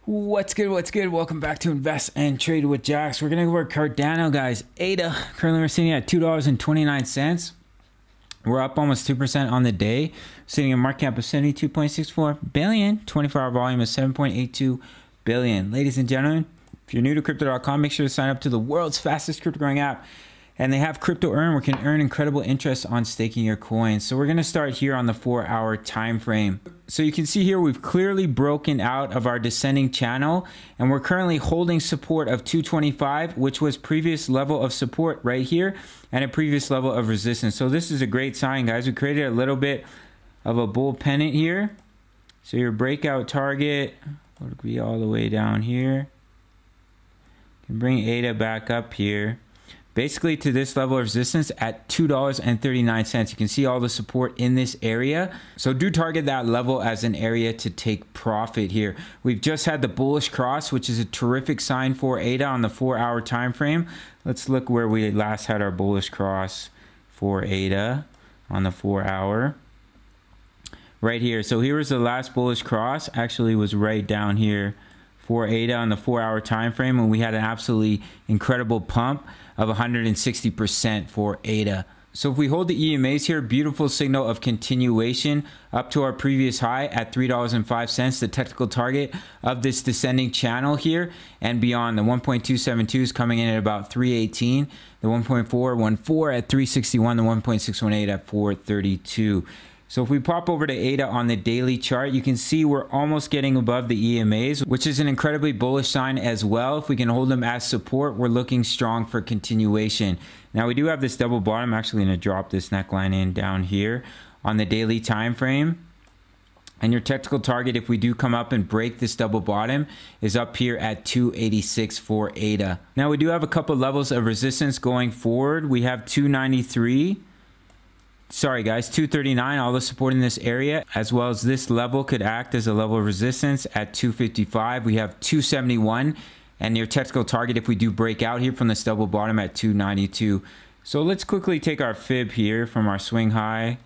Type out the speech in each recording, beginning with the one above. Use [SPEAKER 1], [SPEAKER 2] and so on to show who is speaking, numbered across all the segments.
[SPEAKER 1] What's good? What's good? Welcome back to Invest and Trade with Jax. We're gonna go over Cardano, guys. ADA currently we're sitting at $2.29. We're up almost 2% on the day, sitting a market cap of 72.64 billion. 24-hour volume of 7.82 billion. Ladies and gentlemen, if you're new to crypto.com, make sure to sign up to the world's fastest crypto growing app. And they have crypto earn, where you can earn incredible interest on staking your coins. So we're going to start here on the 4-hour time frame. So you can see here we've clearly broken out of our descending channel, and we're currently holding support of 225, which was previous level of support right here and a previous level of resistance. So this is a great sign, guys. We created a little bit of a bull pennant here. So your breakout target would be all the way down here. You can bring ADA back up here, basically to this level of resistance at $2.39. You can see all the support in this area. So do target that level as an area to take profit here. We've just had the bullish cross, which is a terrific sign for ADA on the 4-hour time frame. Let's look where we last had our bullish cross for ADA on the 4-hour. Right here. So here was the last bullish cross. Actually was right down here for ADA on the 4-hour time frame, and we had an absolutely incredible pump of 160% for ADA. So if we hold the EMAs here, beautiful signal of continuation up to our previous high at $3.05, the technical target of this descending channel here and beyond. The 1.272 is coming in at about 318, the 1.414 at 361, the 1.618 at 432. So if we pop over to ADA on the daily chart, you can see we're almost getting above the EMAs, which is an incredibly bullish sign as well. If we can hold them as support, we're looking strong for continuation. Now we do have this double bottom. I'm actually going to drop this neckline in down here on the daily time frame. And your technical target, if we do come up and break this double bottom, is up here at 286 for ADA. Now we do have a couple levels of resistance going forward. We have 293. Sorry guys, 239, all the support in this area, as well as this level could act as a level of resistance at 255. We have 271, and your technical target, if we do break out here from this double bottom, at 292. So let's quickly take our fib here from our swing high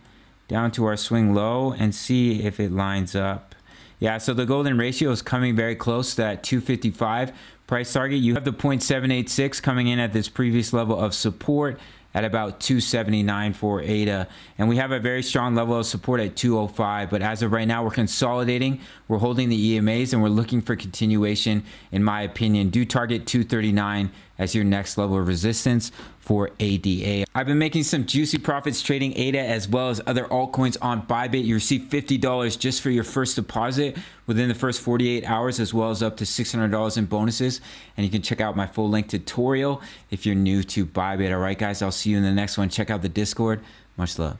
[SPEAKER 1] down to our swing low and see if it lines up. Yeah, so the golden ratio is coming very close to that 255 price target. You have the 0.786 coming in at this previous level of support at about 279 for ADA, and we have a very strong level of support at 205. But as of right now, we're consolidating, we're holding the EMAs, and we're looking for continuation. In my opinion, do target 239 as your next level of resistance for ADA. I've been making some juicy profits trading ADA as well as other altcoins on Bybit. You receive $50 just for your first deposit within the first 48 hours, as well as up to $600 in bonuses. And you can check out my full link tutorial if you're new to Bybit. All right, guys, I'll see you in the next one. Check out the Discord. Much love.